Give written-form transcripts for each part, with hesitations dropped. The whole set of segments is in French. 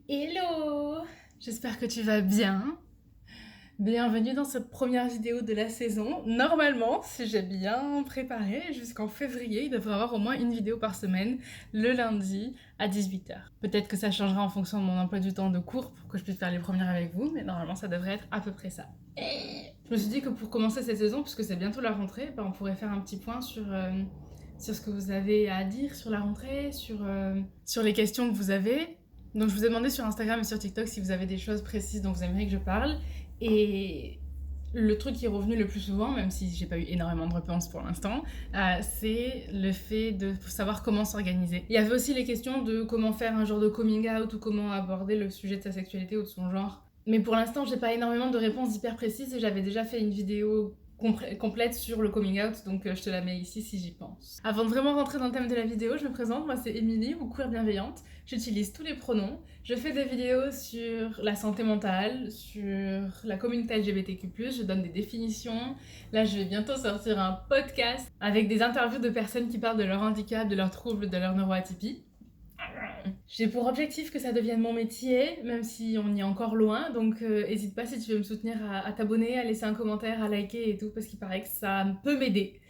Hello! J'espère que tu vas bien. Bienvenue dans cette première vidéo de la saison. Normalement, si j'ai bien préparé, jusqu'en février, il devrait y avoir au moins une vidéo par semaine, le lundi à 18h. Peut-être que ça changera en fonction de mon emploi du temps de cours pour que je puisse faire les premières avec vous, mais normalement ça devrait être à peu près ça. Je me suis dit que pour commencer cette saison, puisque c'est bientôt la rentrée, on pourrait faire un petit point sur ce que vous avez à dire sur la rentrée, sur les questions que vous avez. Donc je vous ai demandé sur Instagram et sur TikTok si vous avez des choses précises dont vous aimeriez que je parle. Et le truc qui est revenu le plus souvent, même si j'ai pas eu énormément de réponses pour l'instant, c'est le fait de savoir comment s'organiser. Il y avait aussi les questions de comment faire un genre de coming out ou comment aborder le sujet de sa sexualité ou de son genre. Mais pour l'instant, j'ai pas énormément de réponses hyper précises et j'avais déjà fait une vidéo complète sur le coming out, donc je te la mets ici si j'y pense. Avant de vraiment rentrer dans le thème de la vidéo, je me présente, moi c'est Émilie ou Queer Bienveillante. J'utilise tous les pronoms. Je fais des vidéos sur la santé mentale, sur la communauté LGBTQ+, je donne des définitions. Là, je vais bientôt sortir un podcast avec des interviews de personnes qui parlent de leur handicap, de leurs troubles, de leur neuroatypie. J'ai pour objectif que ça devienne mon métier, même si on y est encore loin, donc hésite pas si tu veux me soutenir à t'abonner, à laisser un commentaire, à liker et tout, parce qu'il paraît que ça peut m'aider.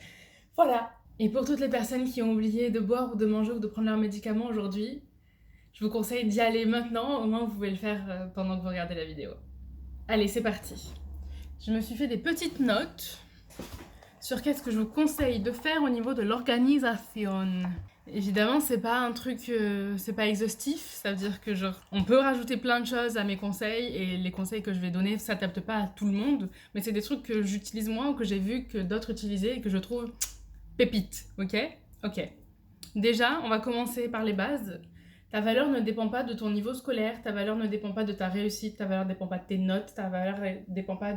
Voilà. Et pour toutes les personnes qui ont oublié de boire ou de manger ou de prendre leurs médicaments aujourd'hui, je vous conseille d'y aller maintenant, au moins vous pouvez le faire pendant que vous regardez la vidéo. Allez, c'est parti. Je me suis fait des petites notes sur qu'est-ce que je vous conseille de faire au niveau de l'organisation. Évidemment, c'est pas un truc, c'est pas exhaustif, ça veut dire que genre, on peut rajouter plein de choses à mes conseils et les conseils que je vais donner s'adaptent pas à tout le monde, mais c'est des trucs que j'utilise moi ou que j'ai vu que d'autres utilisaient et que je trouve pépites, ok? Ok. Déjà, on va commencer par les bases. Ta valeur ne dépend pas de ton niveau scolaire, ta valeur ne dépend pas de ta réussite, ta valeur ne dépend pas de tes notes, ta valeur ne dépend pas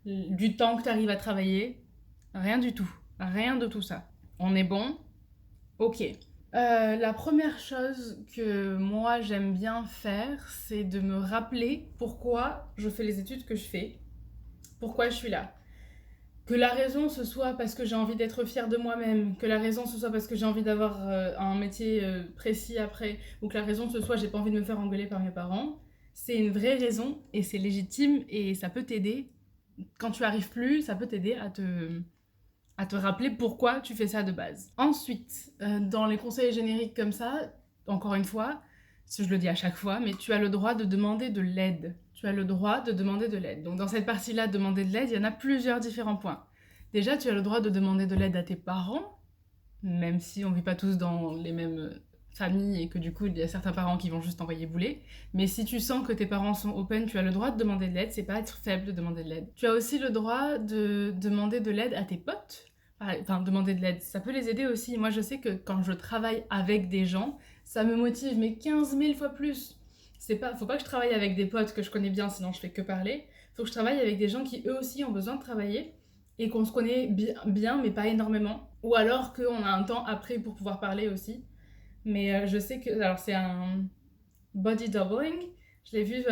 du temps que tu arrives à travailler. Rien du tout. Rien de tout ça. On est bon? Ok. La première chose que moi j'aime bien faire, c'est de me rappeler pourquoi je fais les études que je fais, pourquoi je suis là. Que la raison ce soit parce que j'ai envie d'être fière de moi-même, que la raison ce soit parce que j'ai envie d'avoir un métier précis après, ou que la raison ce soit j'ai pas envie de me faire engueuler par mes parents, c'est une vraie raison et c'est légitime et ça peut t'aider. Quand tu arrives plus, ça peut t'aider à te rappeler pourquoi tu fais ça de base. Ensuite, dans les conseils génériques comme ça, encore une fois, je le dis à chaque fois, mais tu as le droit de demander de l'aide. Tu as le droit de demander de l'aide. Donc dans cette partie-là, demander de l'aide, il y en a plusieurs différents points. Déjà, tu as le droit de demander de l'aide à tes parents, même si on ne vit pas tous dans les mêmes familles et que du coup, il y a certains parents qui vont juste t'envoyer bouler. Mais si tu sens que tes parents sont open, tu as le droit de demander de l'aide, c'est pas être faible de demander de l'aide. Tu as aussi le droit de demander de l'aide à tes potes. Enfin, demander de l'aide, ça peut les aider aussi. Moi, je sais que quand je travaille avec des gens, ça me motive, mais 15 000 fois plus. Faut pas que je travaille avec des potes que je connais bien, sinon je fais que parler. Faut que je travaille avec des gens qui, eux aussi, ont besoin de travailler et qu'on se connaît bien, mais pas énormément. Ou alors qu'on a un temps après pour pouvoir parler aussi. Mais je sais que... Alors, c'est un body doubling. Je l'ai vu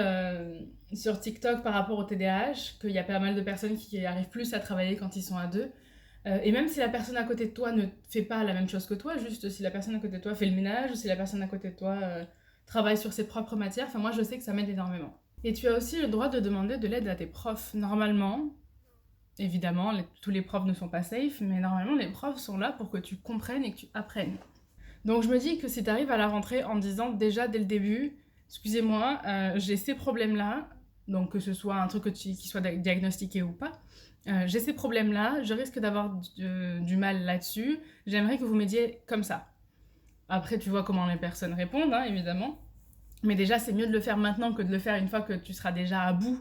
sur TikTok par rapport au TDAH, qu'il y a pas mal de personnes qui arrivent plus à travailler quand ils sont à deux. Et même si la personne à côté de toi ne fait pas la même chose que toi, juste si la personne à côté de toi fait le ménage, ou si la personne à côté de toi travaille sur ses propres matières, enfin moi je sais que ça m'aide énormément. Et tu as aussi le droit de demander de l'aide à tes profs. Normalement, évidemment, tous les profs ne sont pas safe, mais normalement les profs sont là pour que tu comprennes et que tu apprennes. Donc je me dis que si tu arrives à la rentrée en disant déjà dès le début, excusez-moi, j'ai ces problèmes-là, donc que ce soit un truc qui soit diagnostiqué ou pas, j'ai ces problèmes-là, je risque d'avoir du mal là-dessus, j'aimerais que vous m'aidiez comme ça. Après, tu vois comment les personnes répondent, hein, évidemment. Mais déjà, c'est mieux de le faire maintenant que de le faire une fois que tu seras déjà à bout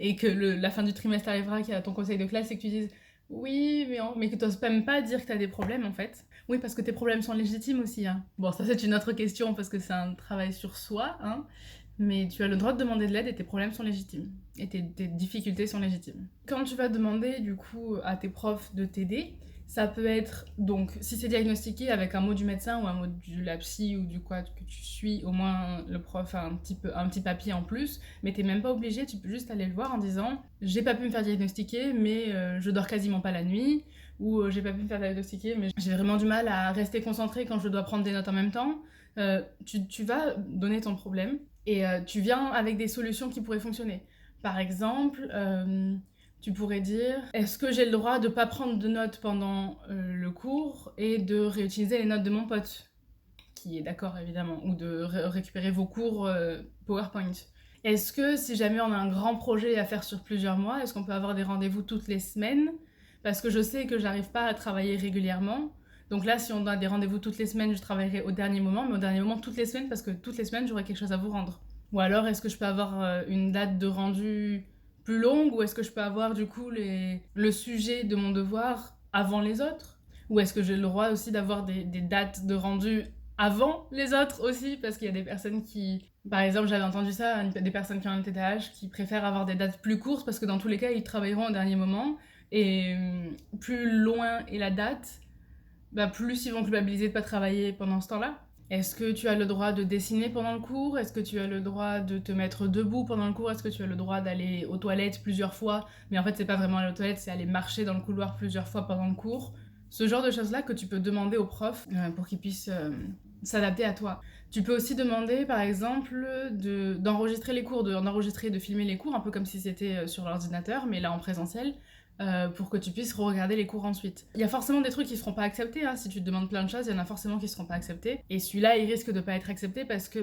et que la fin du trimestre arrivera, qu'il y a ton conseil de classe et que tu dises oui, mais que tu n'oses même pas dire que tu as des problèmes en fait. Oui, parce que tes problèmes sont légitimes aussi. Hein. Bon, ça c'est une autre question parce que c'est un travail sur soi, hein. Mais tu as le droit de demander de l'aide et tes problèmes sont légitimes. Et tes difficultés sont légitimes. Quand tu vas demander du coup à tes profs de t'aider, ça peut être, donc, si c'est diagnostiqué avec un mot du médecin ou un mot de la psy ou du quoi que tu suis, au moins le prof a un petit papier en plus, mais t'es même pas obligé, tu peux juste aller le voir en disant j'ai pas pu me faire diagnostiquer, mais je dors quasiment pas la nuit, ou j'ai pas pu me faire diagnostiquer, mais j'ai vraiment du mal à rester concentrée quand je dois prendre des notes en même temps. Tu vas donner ton problème Et tu viens avec des solutions qui pourraient fonctionner. Par exemple, tu pourrais dire, est-ce que j'ai le droit de ne pas prendre de notes pendant le cours et de réutiliser les notes de mon pote, qui est d'accord évidemment, ou de récupérer vos cours PowerPoint. Est-ce que si jamais on a un grand projet à faire sur plusieurs mois, est-ce qu'on peut avoir des rendez-vous toutes les semaines? Parce que je sais que j'arrive pas à travailler régulièrement. Donc là, si on a des rendez-vous toutes les semaines, je travaillerai au dernier moment, mais au dernier moment toutes les semaines, parce que toutes les semaines, j'aurai quelque chose à vous rendre. Ou alors, est-ce que je peux avoir une date de rendu plus longue, ou est-ce que je peux avoir du coup le sujet de mon devoir avant les autres? Ou est-ce que j'ai le droit aussi d'avoir des dates de rendu avant les autres aussi? Parce qu'il y a des personnes qui... Par exemple, j'avais entendu ça, des personnes qui ont un TDAH qui préfèrent avoir des dates plus courtes parce que dans tous les cas, ils travailleront au dernier moment. Et plus loin est la date, bah plus ils vont culpabiliser de pas travailler pendant ce temps-là. Est-ce que tu as le droit de dessiner pendant le cours? Est-ce que tu as le droit de te mettre debout pendant le cours? Est-ce que tu as le droit d'aller aux toilettes plusieurs fois? Mais en fait, c'est pas vraiment aller aux toilettes, c'est aller marcher dans le couloir plusieurs fois pendant le cours. Ce genre de choses-là que tu peux demander au prof pour qu'il puisse s'adapter à toi. Tu peux aussi demander, par exemple, d'enregistrer les cours, d'enregistrer, de filmer les cours, un peu comme si c'était sur l'ordinateur, mais là en présentiel, pour que tu puisses regarder les cours ensuite. Il y a forcément des trucs qui ne seront pas acceptés, hein. Si tu te demandes plein de choses, il y en a forcément qui ne seront pas acceptés. Et celui-là, il risque de ne pas être accepté parce que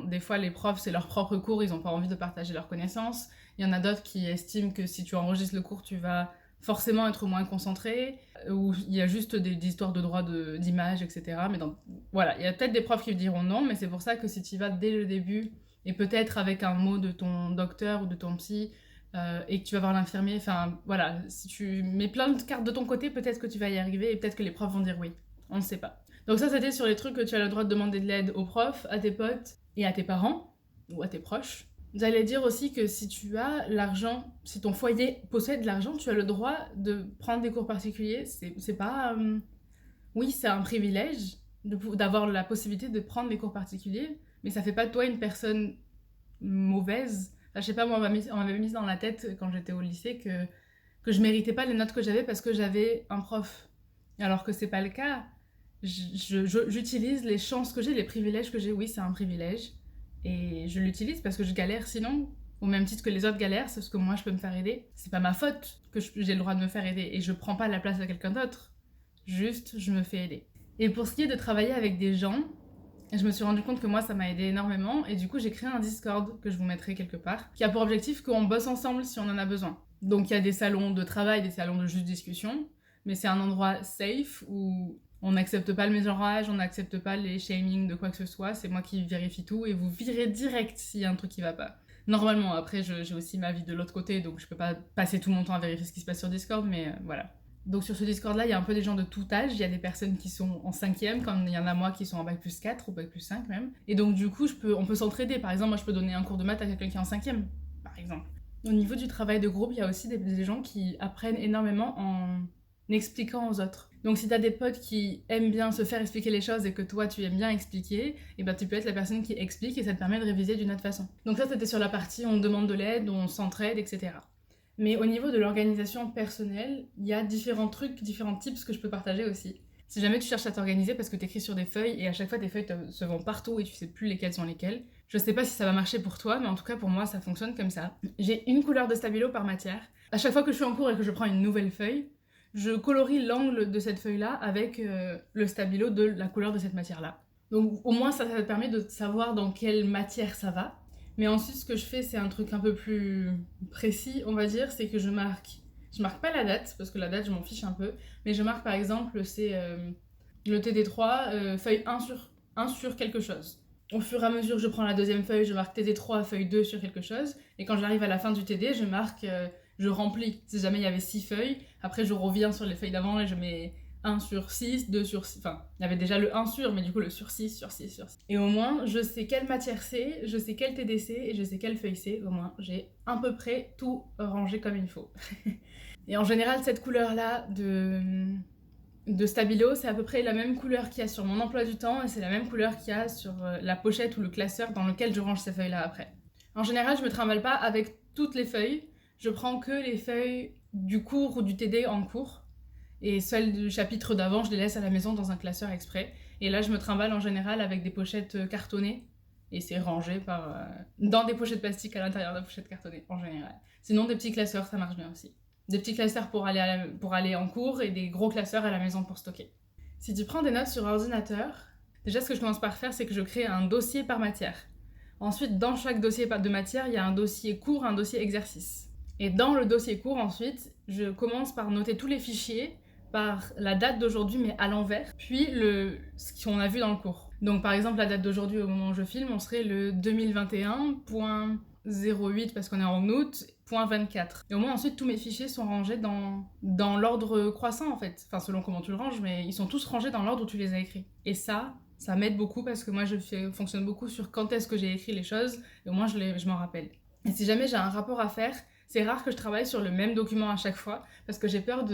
des fois, les profs, c'est leur propre cours, ils n'ont pas envie de partager leurs connaissanses. Il y en a d'autres qui estiment que si tu enregistres le cours, tu vas forcément être moins concentré, ou il y a juste des histoires de droits d'image, etc. Mais voilà, il y a peut-être des profs qui diront non, mais c'est pour ça que si tu y vas dès le début, et peut-être avec un mot de ton docteur ou de ton psy, et que tu vas voir l'infirmier, enfin voilà, si tu mets plein de cartes de ton côté, peut-être que tu vas y arriver, et peut-être que les profs vont dire oui, on ne sait pas. Donc ça, c'était sur les trucs que tu as le droit de demander de l'aide aux profs, à tes potes, et à tes parents, ou à tes proches. J'allais dire aussi que si tu as l'argent, si ton foyer possède l'argent, tu as le droit de prendre des cours particuliers. C'est pas... Oui, c'est un privilège d'avoir la possibilité de prendre des cours particuliers, mais ça fait pas de toi une personne mauvaise. Enfin, je sais pas, moi, on m'avait mis dans la tête quand j'étais au lycée que je méritais pas les notes que j'avais parce que j'avais un prof. Alors que c'est pas le cas. J'utilise les chances que j'ai, les privilèges que j'ai. Oui, c'est un privilège. Et je l'utilise parce que je galère sinon. Au même titre que les autres galèrent, c'est ce que moi je peux me faire aider. C'est pas ma faute que j'ai le droit de me faire aider. Et je prends pas la place de quelqu'un d'autre. Juste, je me fais aider. Et pour ce qui est de travailler avec des gens, je me suis rendu compte que moi ça m'a aidé énormément. Et du coup, j'ai créé un Discord que je vous mettrai quelque part, qui a pour objectif qu'on bosse ensemble si on en a besoin. Donc il y a des salons de travail, des salons de juste discussion. Mais c'est un endroit safe où on n'accepte pas le mégenrage, on n'accepte pas les shamings de quoi que ce soit. C'est moi qui vérifie tout et vous virez direct s'il y a un truc qui va pas. Normalement, après, j'ai aussi ma vie de l'autre côté, donc je peux pas passer tout mon temps à vérifier ce qui se passe sur Discord, mais voilà. Donc sur ce Discord-là, il y a un peu des gens de tout âge. Il y a des personnes qui sont en 5e, comme il y en a moi qui sont en bac plus 4 ou bac plus 5 même. Et donc du coup, on peut s'entraider. Par exemple, moi je peux donner un cours de maths à quelqu'un qui est en 5e, par exemple. Au niveau du travail de groupe, il y a aussi des gens qui apprennent énormément en expliquant aux autres. Donc si t'as des potes qui aiment bien se faire expliquer les choses et que toi tu aimes bien expliquer, et ben tu peux être la personne qui explique et ça te permet de réviser d'une autre façon. Donc ça c'était sur la partie on demande de l'aide, on s'entraide, etc. Mais au niveau de l'organisation personnelle, il y a différents trucs, différents tips que je peux partager aussi. Si jamais tu cherches à t'organiser parce que t'écris sur des feuilles et à chaque fois tes feuilles se vont partout et tu sais plus lesquelles sont lesquelles, je sais pas si ça va marcher pour toi, mais en tout cas pour moi ça fonctionne comme ça. J'ai une couleur de stabilo par matière. À chaque fois que je suis en cours et que je prends une nouvelle feuille, je colorie l'angle de cette feuille-là avec le stabilo de la couleur de cette matière-là. Donc au moins ça te permet de savoir dans quelle matière ça va. Mais ensuite ce que je fais c'est un truc un peu plus précis on va dire, c'est que je marque pas la date, parce que la date je m'en fiche un peu, mais je marque par exemple c'est le TD3 feuille 1 sur quelque chose. Au fur et à mesure je prends la deuxième feuille, je marque TD3 feuille 2 sur quelque chose, et quand j'arrive à la fin du TD je marque... je remplis, si jamais il y avait 6 feuilles, après je reviens sur les feuilles d'avant et je mets 1 sur 6, 2 sur 6, enfin, il y avait déjà le 1 sur, mais du coup le sur 6, sur 6, sur 6. Et au moins, je sais quelle matière c'est, je sais quel TD c'est, et je sais quelle feuille c'est, au moins, j'ai à peu près tout rangé comme il faut. Et en général, cette couleur-là de stabilo, c'est à peu près la même couleur qu'il y a sur mon emploi du temps, et c'est la même couleur qu'il y a sur la pochette ou le classeur dans lequel je range ces feuilles-là après. En général, je me trimballe pas avec toutes les feuilles, je prends que les feuilles du cours ou du TD en cours. Et celles du chapitre d'avant, je les laisse à la maison dans un classeur exprès. Et là, je me trimballe en général avec des pochettes cartonnées Et c'est rangé dans des pochettes plastiques à l'intérieur de pochettes cartonnées, en général. Sinon, des petits classeurs, ça marche bien aussi. Des petits classeurs pour aller en cours et des gros classeurs à la maison pour stocker. Si tu prends des notes sur ordinateur, déjà ce que je commence par faire, c'est que je crée un dossier par matière. Ensuite, dans chaque dossier de matière, il y a un dossier cours, un dossier exercice. Et dans le dossier cours, ensuite, je commence par noter tous les fichiers par la date d'aujourd'hui, mais à l'envers, puis ce qu'on a vu dans le cours. Donc par exemple, la date d'aujourd'hui, au moment où je filme, on serait le 2021.08, parce qu'on est en août, .24. Et au moins, ensuite, tous mes fichiers sont rangés dans l'ordre croissant, en fait. Enfin, selon comment tu le ranges, mais ils sont tous rangés dans l'ordre où tu les as écrits. Et ça m'aide beaucoup, parce que moi, je fonctionne beaucoup sur quand est-ce que j'ai écrit les choses, et au moins, je m'en rappelle. Et si jamais j'ai un rapport à faire, c'est rare que je travaille sur le même document à chaque fois, parce que j'ai peur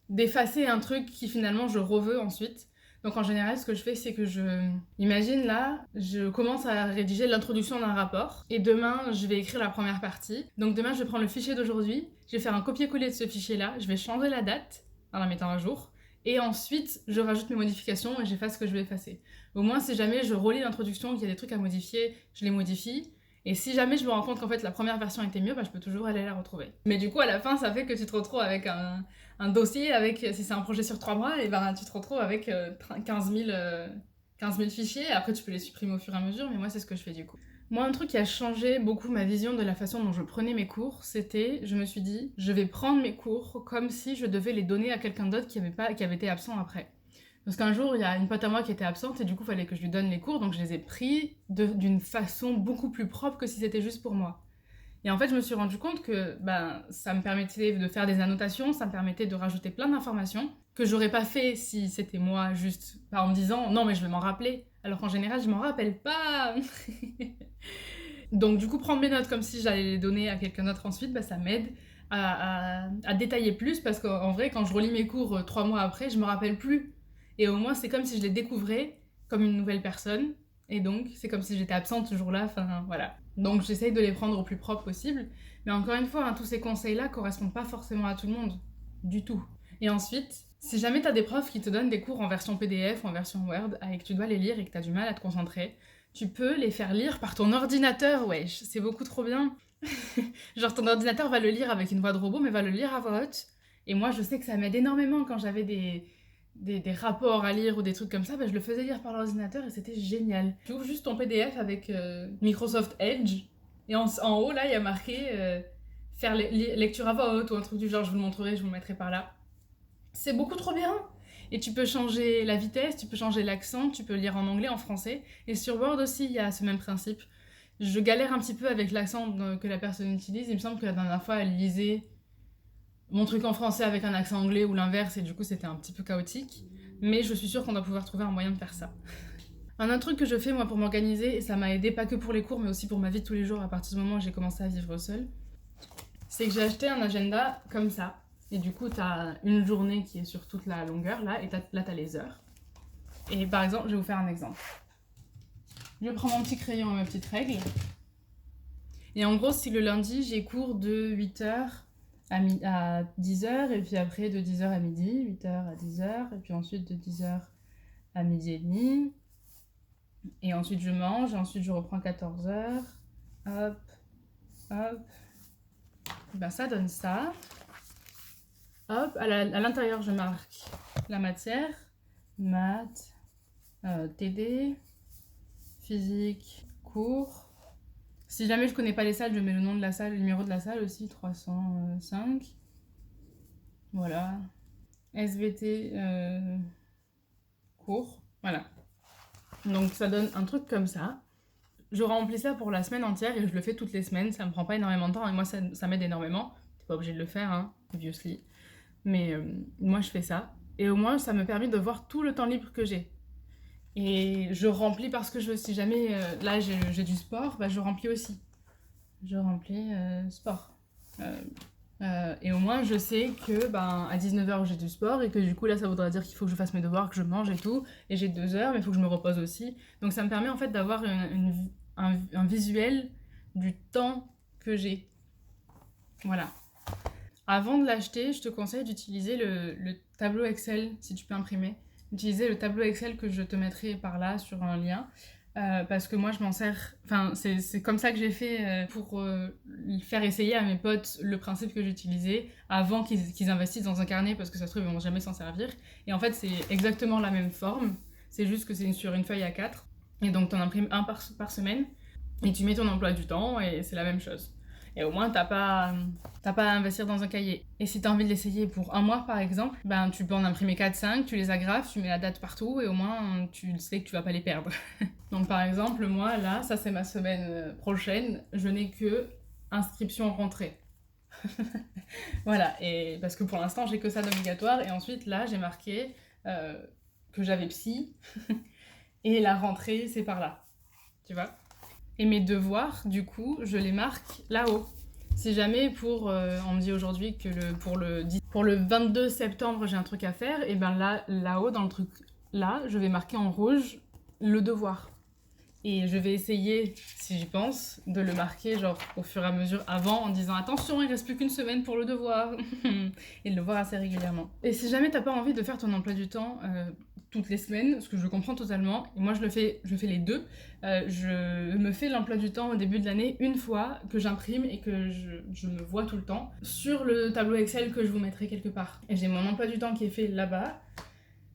d'effacer un truc qui finalement je reveux ensuite. Donc en général, ce que je fais, c'est que imagine là, je commence à rédiger l'introduction d'un rapport, et demain, je vais écrire la première partie. Donc demain, je vais prendre le fichier d'aujourd'hui, je vais faire un copier-coller de ce fichier-là, je vais changer la date, en la mettant à jour, et ensuite, je rajoute mes modifications et j'efface ce que je vais effacer. Au moins, si jamais je relis l'introduction, qu'il y a des trucs à modifier, je les modifie. Et si jamais je me rends compte qu'en fait la première version était mieux, je peux toujours aller la retrouver. Mais du coup, à la fin, ça fait que tu te retrouves avec un dossier, si c'est un projet sur 3 mois, et tu te retrouves avec 15 000 fichiers. Après, tu peux les supprimer au fur et à mesure, mais moi, c'est ce que je fais du coup. Moi, un truc qui a changé beaucoup ma vision de la façon dont je prenais mes cours, je me suis dit, je vais prendre mes cours comme si je devais les donner à quelqu'un d'autre qui avait été absent après. Parce qu'un jour, il y a une pote à moi qui était absente et du coup, il fallait que je lui donne les cours, donc je les ai pris d'une façon beaucoup plus propre que si c'était juste pour moi. Et en fait, je me suis rendu compte que ça me permettait de faire des annotations, ça me permettait de rajouter plein d'informations que j'aurais pas fait si c'était moi juste en me disant non mais je vais m'en rappeler, alors qu'en général je m'en rappelle pas. Donc du coup, prendre mes notes comme si j'allais les donner à quelqu'un d'autre ensuite, ça m'aide à détailler plus, parce qu'en vrai, quand je relis mes cours 3 mois après, je me rappelle plus. Et au moins, c'est comme si je les découvrais comme une nouvelle personne. Et donc, c'est comme si j'étais absente ce jour-là. Enfin, voilà. Donc, j'essaye de les prendre au plus propre possible. Mais encore une fois, tous ces conseils-là correspondent pas forcément à tout le monde. Du tout. Et ensuite, si jamais t'as des profs qui te donnent des cours en version PDF ou en version Word et que tu dois les lire et que t'as du mal à te concentrer, tu peux les faire lire par ton ordinateur, wesh. C'est beaucoup trop bien. Genre, ton ordinateur va le lire avec une voix de robot, mais va le lire à voix haute. Et moi, je sais que ça m'aide énormément quand j'avais des rapports à lire ou des trucs comme ça, je le faisais lire par l'ordinateur et c'était génial. Tu ouvres juste ton PDF avec Microsoft Edge et en haut là il y a marqué faire lecture à voix haute ou un truc du genre, je vous le montrerai, je vous le mettrai par là. C'est beaucoup trop bien. Et tu peux changer la vitesse, tu peux changer l'accent, tu peux lire en anglais, en français. Et sur Word aussi, il y a ce même principe. Je galère un petit peu avec l'accent que la personne utilise. Il me semble que la dernière fois, elle lisait mon truc en français avec un accent anglais ou l'inverse, et du coup c'était un petit peu chaotique. Mais je suis sûre qu'on doit pouvoir trouver un moyen de faire ça. Un autre truc que je fais moi pour m'organiser, et ça m'a aidé pas que pour les cours mais aussi pour ma vie de tous les jours à partir du moment où j'ai commencé à vivre seule, c'est que j'ai acheté un agenda comme ça. Et du coup t'as une journée qui est sur toute la longueur là, et là t'as les heures. Et par exemple, je vais vous faire un exemple. Je prends mon petit crayon et ma petite règle. Et en gros, si le lundi j'ai cours de 8h à 10h, et puis après de 10h à midi, 8h à 10h, et puis ensuite de 10h à midi et demi, et ensuite je mange, et ensuite je reprends 14h, hop, hop, ça donne ça. Hop, à l'intérieur je marque la matière, maths, TD, physique, cours. Si jamais je connais pas les salles, je mets le nom de la salle, le numéro de la salle aussi, 305. Voilà. SVT, cours. Voilà. Donc ça donne un truc comme ça. Je remplis ça pour la semaine entière et je le fais toutes les semaines. Ça me prend pas énormément de temps et moi ça m'aide énormément. T'es pas obligé de le faire, hein, obviously. Mais moi je fais ça. Et au moins ça me permet de voir tout le temps libre que j'ai. Et je remplis parce que si jamais là j'ai du sport, je remplis aussi. Je remplis sport. Et au moins je sais que à 19h j'ai du sport et que du coup là ça voudra dire qu'il faut que je fasse mes devoirs, que je mange et tout. Et j'ai 2 heures, mais il faut que je me repose aussi. Donc ça me permet en fait d'avoir un visuel du temps que j'ai. Voilà. Avant de l'acheter, je te conseille d'utiliser le tableau Excel, si tu peux imprimer. Utiliser le tableau Excel que je te mettrai par là sur un lien. parce que moi je m'en sers, enfin c'est comme ça que j'ai fait pour faire essayer à mes potes le principe que j'utilisais avant qu'ils investissent dans un carnet, parce que ça se trouve ils vont jamais s'en servir. Et en fait c'est exactement la même forme, c'est juste que c'est sur une feuille A4, et donc t'en imprimes un par semaine, et tu mets ton emploi du temps, et c'est la même chose. Et au moins, t'as pas à investir dans un cahier. Et si t'as envie de l'essayer pour un mois, par exemple, ben tu peux en imprimer 4-5, tu les agrafes, tu mets la date partout, et au moins, tu sais que tu vas pas les perdre. Donc par exemple, moi, là, ça c'est ma semaine prochaine, je n'ai que inscription rentrée. Voilà, et parce que pour l'instant, j'ai que ça d'obligatoire, et ensuite, là, j'ai marqué que j'avais psy, et la rentrée, c'est par là. Tu vois? Et mes devoirs, du coup, je les marque là-haut. Si jamais on me dit aujourd'hui que pour le 22 septembre j'ai un truc à faire, et ben là-haut dans le truc là, je vais marquer en rouge le devoir. Et je vais essayer, si j'y pense, de le marquer genre au fur et à mesure avant en disant attention, il reste plus qu'une semaine pour le devoir. Et de le voir assez régulièrement. Et si jamais t'as pas envie de faire ton emploi du temps toutes les semaines, ce que je comprends totalement, et moi je fais les deux, je me fais l'emploi du temps au début de l'année une fois que j'imprime et que je me vois tout le temps sur le tableau Excel que je vous mettrai quelque part. Et j'ai mon emploi du temps qui est fait là-bas.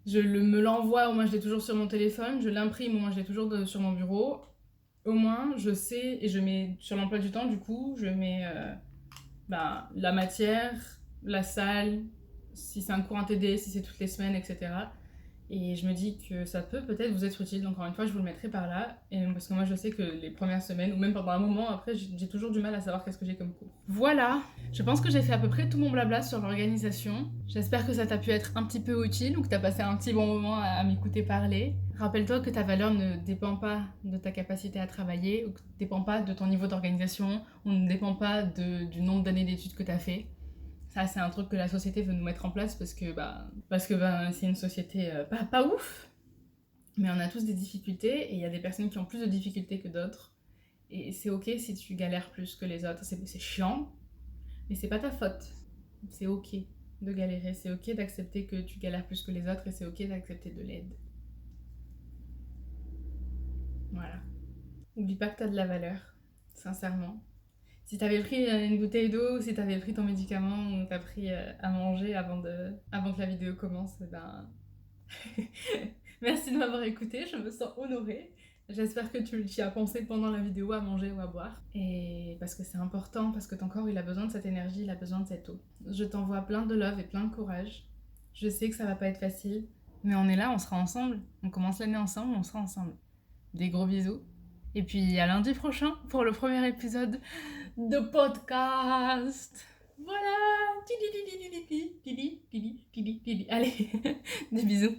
Me l'envoie, au moins je l'ai toujours sur mon téléphone, je l'imprime, au moins je l'ai toujours sur mon bureau. Au moins je sais, et je mets sur l'emploi du temps, du coup, je mets la matière, la salle, si c'est un cours en TD, si c'est toutes les semaines, etc. Et je me dis que ça peut peut-être vous être utile. Encore une fois, je vous le mettrai par là. Et parce que moi, je sais que les premières semaines, ou même pendant un moment après, j'ai toujours du mal à savoir qu'est-ce que j'ai comme cours. Voilà, je pense que j'ai fait à peu près tout mon blabla sur l'organisation. J'espère que ça t'a pu être un petit peu utile ou que t'as passé un petit bon moment à m'écouter parler. Rappelle-toi que ta valeur ne dépend pas de ta capacité à travailler, ou ne dépend pas de ton niveau d'organisation, ou ne dépend pas du nombre d'années d'études que t'as fait. Ça, c'est un truc que la société veut nous mettre en place parce que c'est une société pas ouf, mais on a tous des difficultés et il y a des personnes qui ont plus de difficultés que d'autres. Et c'est ok si tu galères plus que les autres. C'est chiant, mais c'est pas ta faute. C'est ok de galérer, c'est ok d'accepter que tu galères plus que les autres et c'est ok d'accepter de l'aide. Voilà. N'oublie pas que t'as de la valeur, sincèrement. Si t'avais pris une bouteille d'eau, ou si t'avais pris ton médicament, ou t'as pris à manger avant que la vidéo commence, ben... Merci de m'avoir écouté, je me sens honorée. J'espère que tu y as pensé pendant la vidéo à manger ou à boire. Et parce que c'est important, parce que ton corps il a besoin de cette énergie, il a besoin de cette eau. Je t'envoie plein de love et plein de courage. Je sais que ça va pas être facile, mais on est là, on sera ensemble. On commence l'année ensemble, on sera ensemble. Des gros bisous. Et puis à lundi prochain pour le premier épisode de podcast. Voilà. Allez, des bisous.